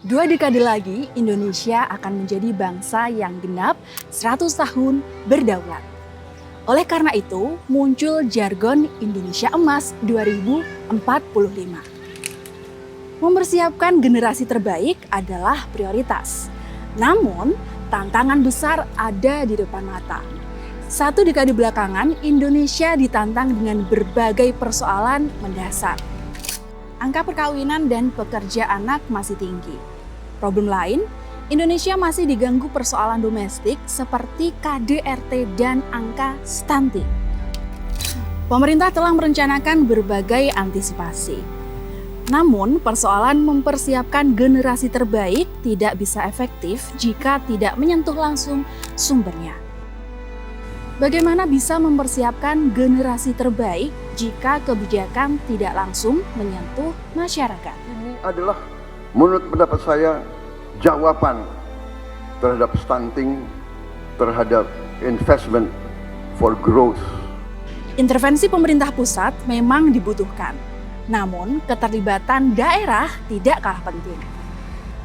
2 dekade lagi, Indonesia akan menjadi bangsa yang genap 100 tahun berdaulat. Oleh karena itu, muncul jargon Indonesia Emas 2045. Mempersiapkan generasi terbaik adalah prioritas. Namun, tantangan besar ada di depan mata. 1 dekade belakangan, Indonesia ditantang dengan berbagai persoalan mendasar. Angka perkawinan dan pekerja anak masih tinggi. Problem lain, Indonesia masih diganggu persoalan domestik seperti KDRT dan angka stunting. Pemerintah telah merencanakan berbagai antisipasi. Namun, persoalan mempersiapkan generasi terbaik tidak bisa efektif jika tidak menyentuh langsung sumbernya. Bagaimana bisa mempersiapkan generasi terbaik jika kebijakan tidak langsung menyentuh masyarakat? Ini adalah menurut pendapat saya jawaban terhadap stunting, terhadap investment for growth. Intervensi pemerintah pusat memang dibutuhkan, namun keterlibatan daerah tidak kalah penting.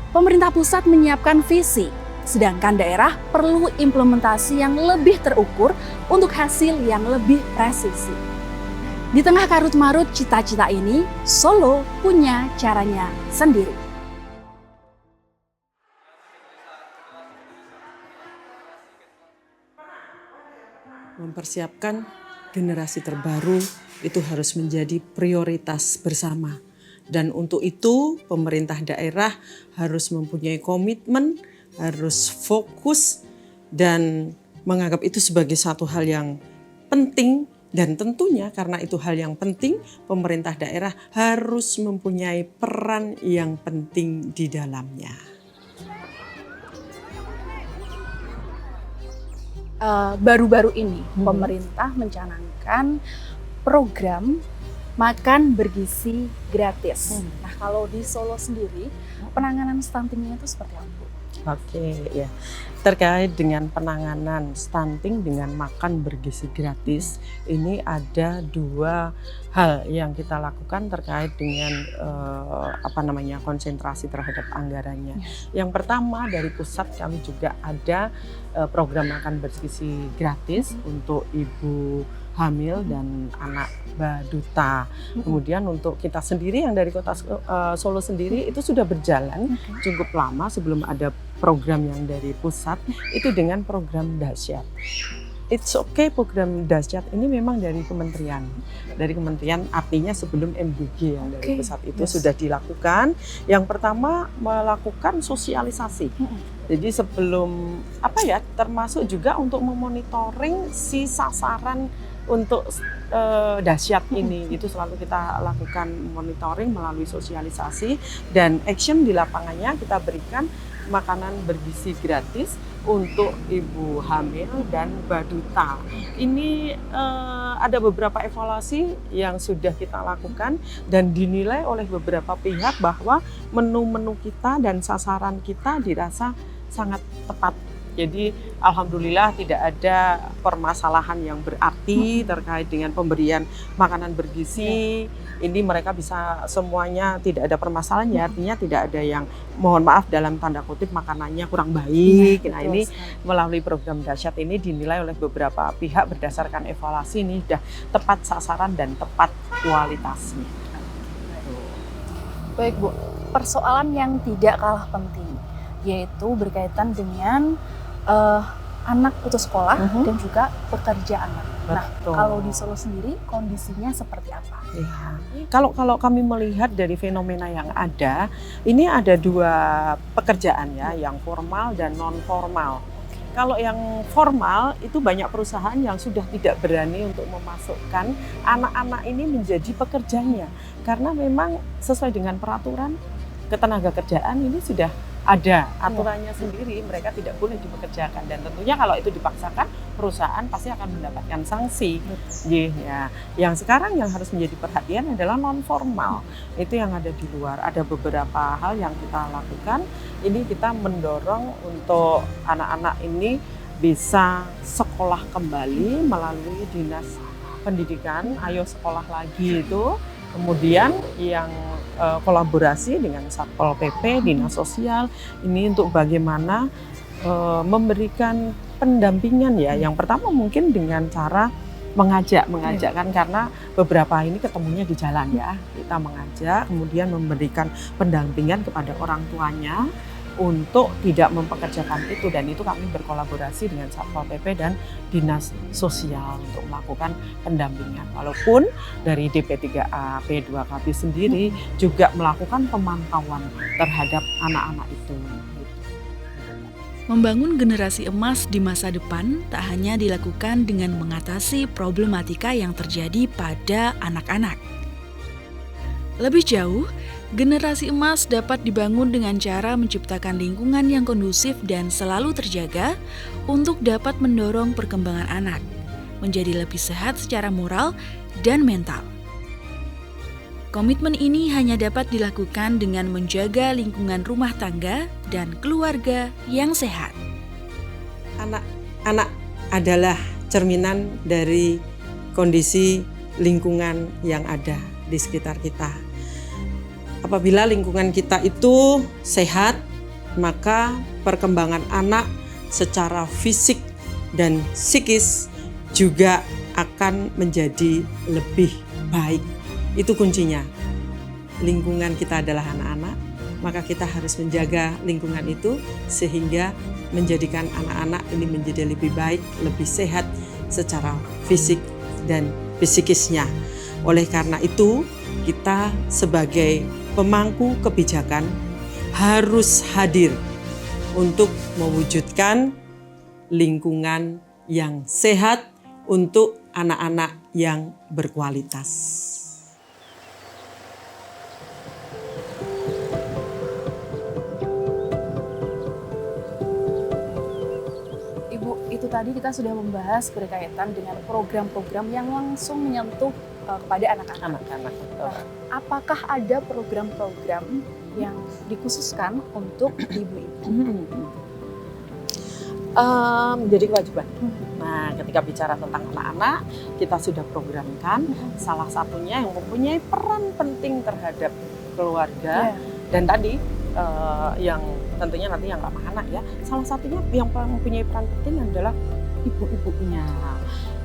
Pemerintah pusat menyiapkan visi, sedangkan daerah perlu implementasi yang lebih terukur untuk hasil yang lebih presisi. Di tengah karut-marut cita-cita ini, Solo punya caranya sendiri. Mempersiapkan generasi terbaru itu harus menjadi prioritas bersama. Dan untuk itu pemerintah daerah harus mempunyai komitmen, harus fokus dan menganggap itu sebagai satu hal yang penting. Dan tentunya karena itu hal yang penting, pemerintah daerah harus mempunyai peran yang penting di dalamnya. Baru-baru ini pemerintah mencanangkan program makan bergizi gratis. Nah, kalau di Solo sendiri penanganan stuntingnya itu seperti apa, Bu? Oke, ya. Terkait dengan penanganan stunting dengan makan bergizi gratis, ini ada 2 hal yang kita lakukan terkait dengan konsentrasi terhadap anggarannya. Yang pertama, dari pusat kami juga ada program makan bergizi gratis untuk ibu hamil dan anak baduta. Kemudian untuk kita sendiri yang dari kota Solo sendiri itu sudah berjalan cukup lama sebelum ada program yang dari pusat, itu dengan program Dahsyat. It's okay, program Dahsyat ini memang dari kementerian. Dari kementerian artinya sebelum MBG yang dari pusat itu sudah dilakukan. Yang pertama melakukan sosialisasi. Jadi sebelum termasuk juga untuk memonitoring si sasaran untuk Dahsyat ini, itu selalu kita lakukan monitoring melalui sosialisasi dan action di lapangannya kita berikan makanan bergizi gratis untuk ibu hamil dan baduta. Ini ada beberapa evaluasi yang sudah kita lakukan dan dinilai oleh beberapa pihak bahwa menu-menu kita dan sasaran kita dirasa sangat tepat. Jadi alhamdulillah tidak ada permasalahan yang berarti terkait dengan pemberian makanan bergizi. Ini mereka bisa semuanya tidak ada permasalahan, ya artinya tidak ada yang mohon maaf dalam tanda kutip makanannya kurang baik. Nah ini melalui program Dahsyat ini dinilai oleh beberapa pihak berdasarkan evaluasi ini sudah tepat sasaran dan tepat kualitasnya. Baik, Bu, persoalan yang tidak kalah penting yaitu berkaitan dengan anak putus sekolah dan juga pekerja anak. Nah, kalau di Solo sendiri kondisinya seperti apa? Ya. Kalau kami melihat dari fenomena yang ada, ini ada 2 pekerjaan ya, yang formal dan non formal. Kalau yang formal itu banyak perusahaan yang sudah tidak berani untuk memasukkan anak-anak ini menjadi pekerjanya, karena memang sesuai dengan peraturan ketenagakerjaan ini sudah ada aturannya sendiri, mereka tidak boleh dipekerjakan dan tentunya kalau itu dipaksakan perusahaan pasti akan mendapatkan sanksi. Ya. Yang sekarang yang harus menjadi perhatian adalah non formal, itu yang ada di luar. Ada beberapa hal yang kita lakukan. Ini kita mendorong untuk anak-anak ini bisa sekolah kembali melalui dinas pendidikan, ayo sekolah lagi itu. Kemudian yang kolaborasi dengan Satpol PP, Dinas Sosial ini untuk bagaimana memberikan pendampingan ya. Yang pertama mungkin dengan cara mengajak kan, karena beberapa ini ketemunya di jalan ya. Kita mengajak, kemudian memberikan pendampingan kepada orang tuanya untuk tidak mempekerjakan itu, dan itu kami berkolaborasi dengan Satpol PP dan Dinas Sosial untuk melakukan pendampingan. Walaupun dari DP3A P2KB sendiri juga melakukan pemantauan terhadap anak-anak itu. Membangun generasi emas di masa depan tak hanya dilakukan dengan mengatasi problematika yang terjadi pada anak-anak. Lebih jauh, generasi emas dapat dibangun dengan cara menciptakan lingkungan yang kondusif dan selalu terjaga untuk dapat mendorong perkembangan anak menjadi lebih sehat secara moral dan mental. Komitmen ini hanya dapat dilakukan dengan menjaga lingkungan rumah tangga dan keluarga yang sehat. Anak-anak adalah cerminan dari kondisi lingkungan yang ada di sekitar kita. Apabila lingkungan kita itu sehat, maka perkembangan anak secara fisik dan psikis juga akan menjadi lebih baik. Itu kuncinya. Lingkungan kita adalah anak-anak, maka kita harus menjaga lingkungan itu sehingga menjadikan anak-anak ini menjadi lebih baik, lebih sehat secara fisik dan psikisnya. Oleh karena itu, kita sebagai pemangku kebijakan harus hadir untuk mewujudkan lingkungan yang sehat untuk anak-anak yang berkualitas. Ibu, itu tadi kita sudah membahas berkaitan dengan program-program yang langsung menyentuh kepada anak-anak. Apakah ada program-program yang dikhususkan untuk ibu-ibu? Menjadi kewajiban. Nah, ketika bicara tentang anak-anak, kita sudah programkan salah satunya yang mempunyai peran penting terhadap keluarga dan tadi yang tentunya nanti yang ramah anak ya. Salah satunya yang mempunyai peran penting adalah ibu-ibunya.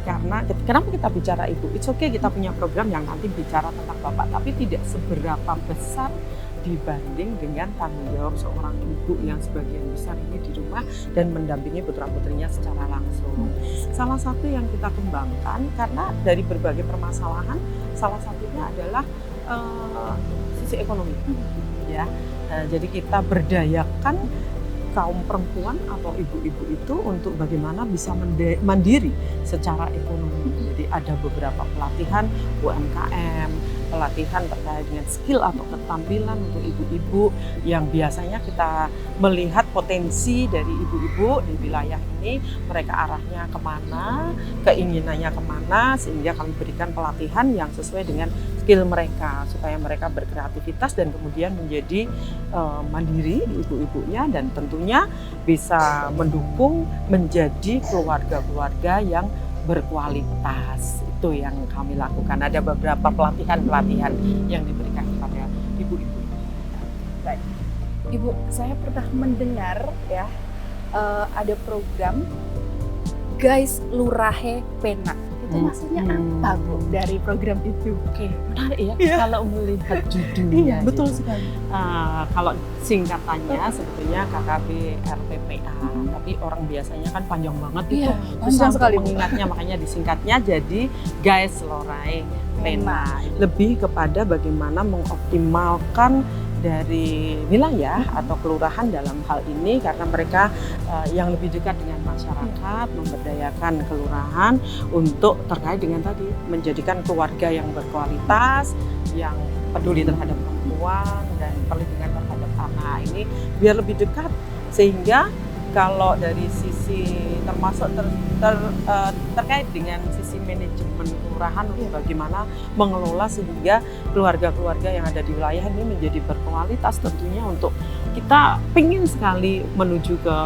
Karena kenapa kita bicara ibu? It's okay kita punya program yang nanti bicara tentang bapak, tapi tidak seberapa besar dibanding dengan tanggung jawab seorang ibu yang sebagian besar ini di rumah dan mendampingi putra-putrinya secara langsung. Salah satu yang kita kembangkan karena dari berbagai permasalahan, salah satunya adalah sisi ekonomi. Ya, jadi kita berdayakan kaum perempuan atau ibu-ibu itu untuk bagaimana bisa mandiri secara ekonomi. Jadi ada beberapa pelatihan UMKM, pelatihan terkait dengan skill atau keterampilan untuk ibu-ibu yang biasanya kita melihat potensi dari ibu-ibu di wilayah ini, mereka arahnya kemana, keinginannya kemana, sehingga kami berikan pelatihan yang sesuai dengan skill mereka supaya mereka berkreativitas dan kemudian menjadi mandiri ibu-ibunya dan tentunya bisa mendukung menjadi keluarga-keluarga yang berkualitas. Itu yang kami lakukan. Ada beberapa pelatihan-pelatihan yang diberikan kepada ibu-ibu. Baik. Ibu, saya pernah mendengar ya ada program Guys Lurahe Pena. Itu maksudnya apa Bu dari program itu? Oke, menarik ya kalau melihat judulnya. Iya, betul sekali. Kalau singkatannya sebetulnya KKB RPPA, tapi orang biasanya kan panjang banget itu. Susah sekali mengingatnya, makanya disingkatnya jadi Guys Lurahe Pena. Lebih kepada bagaimana mengoptimalkan dari wilayah atau kelurahan dalam hal ini karena mereka yang lebih dekat dengan masyarakat, memberdayakan kelurahan untuk terkait dengan tadi menjadikan keluarga yang berkualitas, yang peduli terhadap perempuan dan perlindungan terhadap anak ini biar lebih dekat sehingga kalau dari sisi termasuk terkait dengan sisi manajemen kelurahan untuk bagaimana mengelola sehingga keluarga-keluarga yang ada di wilayah ini menjadi berkualitas tentunya untuk kita pengen sekali menuju ke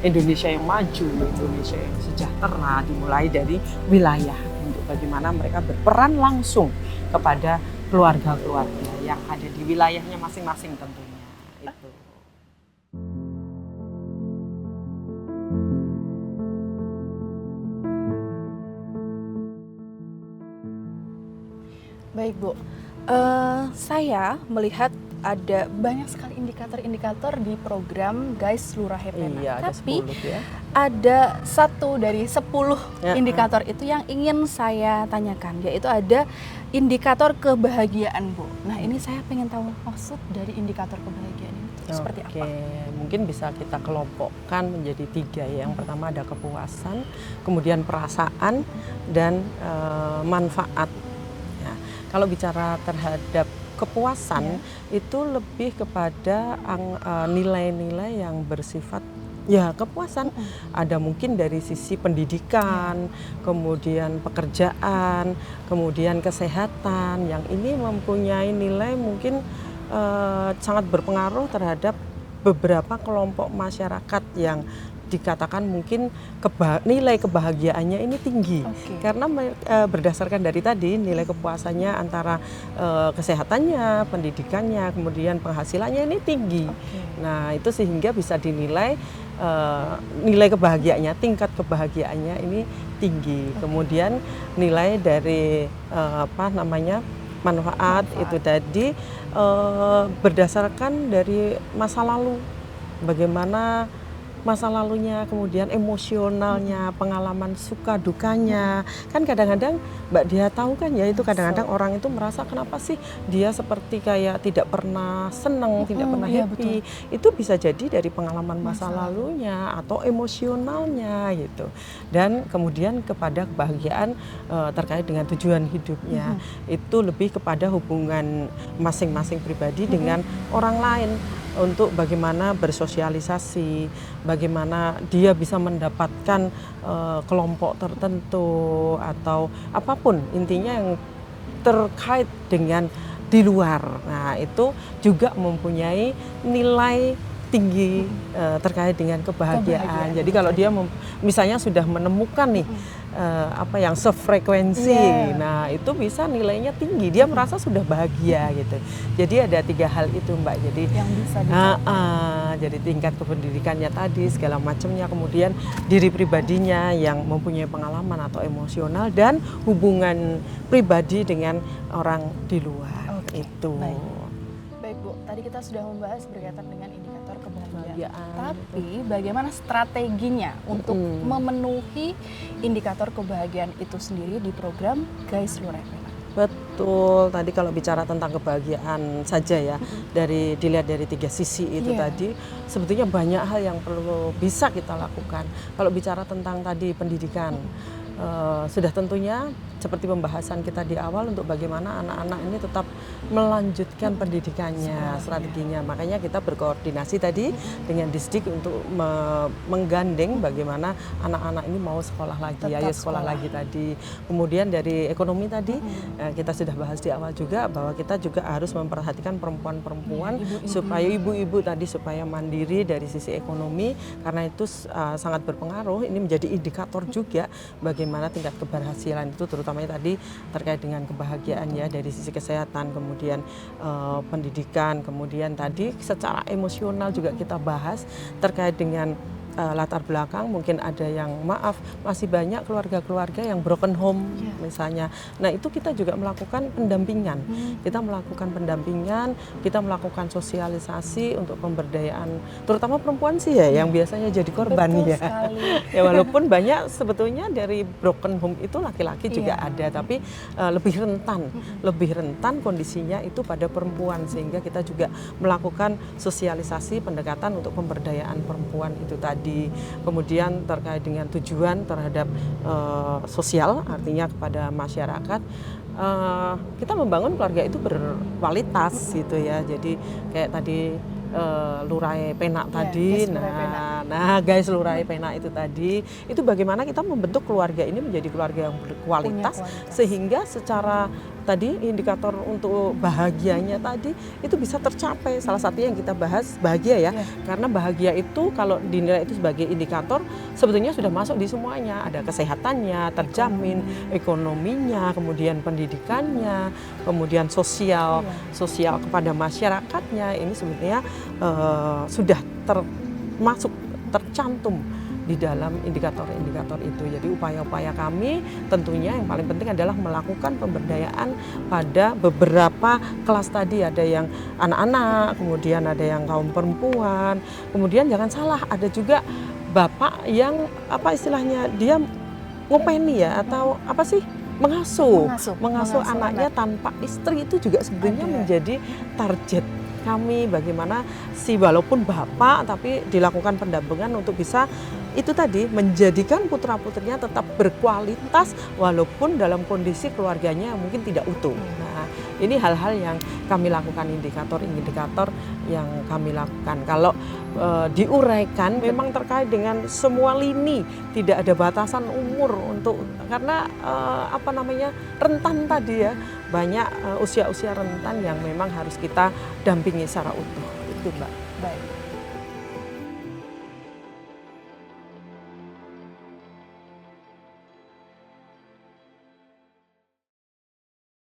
Indonesia yang maju, Indonesia yang sejahtera dimulai dari wilayah untuk bagaimana mereka berperan langsung kepada keluarga-keluarga yang ada di wilayahnya masing-masing tentunya. Itu. Baik Bu, saya melihat ada banyak sekali indikator-indikator di program Guys Lurah Hepena. Iya, ada Tapi 10 ya. ada satu dari 10 Ya, indikator itu yang ingin saya tanyakan, yaitu ada indikator kebahagiaan Bu. Nah ini saya pengen tahu maksud dari indikator kebahagiaan ini seperti apa? Mungkin bisa kita kelompokkan menjadi 3 ya. Yang pertama ada kepuasan, kemudian perasaan, dan manfaat. Ya, kalau bicara terhadap kepuasan itu lebih kepada nilai-nilai yang bersifat ya kepuasan. Ada mungkin dari sisi pendidikan, kemudian pekerjaan, kemudian kesehatan, yang ini mempunyai nilai mungkin sangat berpengaruh terhadap beberapa kelompok masyarakat yang dikatakan mungkin nilai kebahagiaannya ini tinggi. Karena berdasarkan dari tadi nilai kepuasannya antara kesehatannya, pendidikannya, kemudian penghasilannya ini tinggi. Nah itu sehingga bisa dinilai nilai kebahagiaannya, tingkat kebahagiaannya ini tinggi. Kemudian nilai dari manfaat itu tadi berdasarkan dari masa lalu, bagaimana masa lalunya, kemudian emosionalnya, pengalaman suka dukanya. Kan kadang-kadang Mbak Dia tahu kan ya, itu kadang-kadang orang itu merasa kenapa sih dia seperti kayak tidak pernah senang, tidak pernah happy. Itu bisa jadi dari pengalaman masa lalunya atau emosionalnya gitu. Dan kemudian kepada kebahagiaan terkait dengan tujuan hidupnya. Itu lebih kepada hubungan masing-masing pribadi dengan orang lain, untuk bagaimana bersosialisasi, bagaimana dia bisa mendapatkan kelompok tertentu atau apapun intinya yang terkait dengan di luar. Nah itu juga mempunyai nilai tinggi terkait dengan kebahagiaan. Jadi kalau dia misalnya sudah menemukan nih yang sefrekuensi, nah itu bisa nilainya tinggi, dia merasa sudah bahagia gitu. Jadi ada 3 hal itu Mbak. Jadi yang bisa jadi tingkat kependidikannya tadi segala macamnya, kemudian diri pribadinya yang mempunyai pengalaman atau emosional, dan hubungan pribadi dengan orang di luar. Itu. Baik Bu, tadi kita sudah membahas berkaitan dengan indikator kebahagiaan. Kebahagiaan, Tapi bagaimana strateginya untuk memenuhi indikator kebahagiaan itu sendiri di program Guys Lurah Hepena? Betul, tadi kalau bicara tentang kebahagiaan saja ya, dilihat dari 3 sisi itu tadi, sebetulnya banyak hal yang perlu bisa kita lakukan. Kalau bicara tentang tadi pendidikan, sudah tentunya seperti pembahasan kita di awal untuk bagaimana anak-anak ini tetap melanjutkan pendidikannya, strateginya. Makanya kita berkoordinasi tadi dengan Disdik untuk menggandeng bagaimana anak-anak ini mau sekolah lagi, ayo sekolah lagi tadi. Kemudian dari ekonomi tadi kita sudah bahas di awal juga bahwa kita juga harus memperhatikan perempuan-perempuan supaya ibu-ibu tadi supaya mandiri dari sisi ekonomi, karena itu sangat berpengaruh. Ini menjadi indikator juga bagaimana tingkat keberhasilan itu, terutamanya tadi terkait dengan kebahagiaan ya, dari sisi kesehatan, kemudian pendidikan, kemudian tadi secara emosional juga kita bahas terkait dengan latar belakang. Mungkin ada yang masih banyak keluarga-keluarga yang broken home misalnya. Nah itu kita juga melakukan pendampingan. Kita melakukan pendampingan, kita melakukan sosialisasi untuk pemberdayaan, terutama perempuan sih ya yang biasanya jadi korban. Betul ya. sekali. Ya walaupun banyak sebetulnya dari broken home itu laki-laki juga ada, tapi lebih rentan kondisinya itu pada perempuan, sehingga kita juga melakukan sosialisasi pendekatan untuk pemberdayaan perempuan itu tadi. Kemudian terkait dengan tujuan terhadap sosial, artinya kepada masyarakat, kita membangun keluarga itu berkualitas gitu ya. Jadi kayak tadi Lurah Hepena tadi, Nah, guys, lurai pena itu tadi, itu bagaimana kita membentuk keluarga ini menjadi keluarga yang berkualitas, sehingga secara tadi indikator untuk bahagianya tadi itu bisa tercapai. Salah satu yang kita bahas bahagia ya, karena bahagia itu kalau dinilai itu sebagai indikator sebetulnya sudah masuk di semuanya. Ada kesehatannya terjamin, ekonominya, kemudian pendidikannya, kemudian sosial kepada masyarakatnya, ini sebetulnya sudah termasuk, tercantum di dalam indikator-indikator itu. Jadi upaya-upaya kami tentunya yang paling penting adalah melakukan pemberdayaan pada beberapa kelas tadi. Ada yang anak-anak, kemudian ada yang kaum perempuan, kemudian jangan salah ada juga bapak yang apa istilahnya dia ngopeni ya, atau apa sih, mengasuh anaknya tanpa istri. Itu juga sebenarnya menjadi target kami, bagaimana walaupun bapak tapi dilakukan pendampingan untuk bisa itu tadi menjadikan putra-putrinya tetap berkualitas walaupun dalam kondisi keluarganya mungkin tidak utuh. Nah, ini hal-hal yang kami lakukan, indikator-indikator yang kami lakukan. Kalau diuraikan memang terkait dengan semua lini, tidak ada batasan umur untuk, karena rentan tadi ya, banyak usia-usia rentan yang memang harus kita dampingi secara utuh. Itu Mbak. Baik.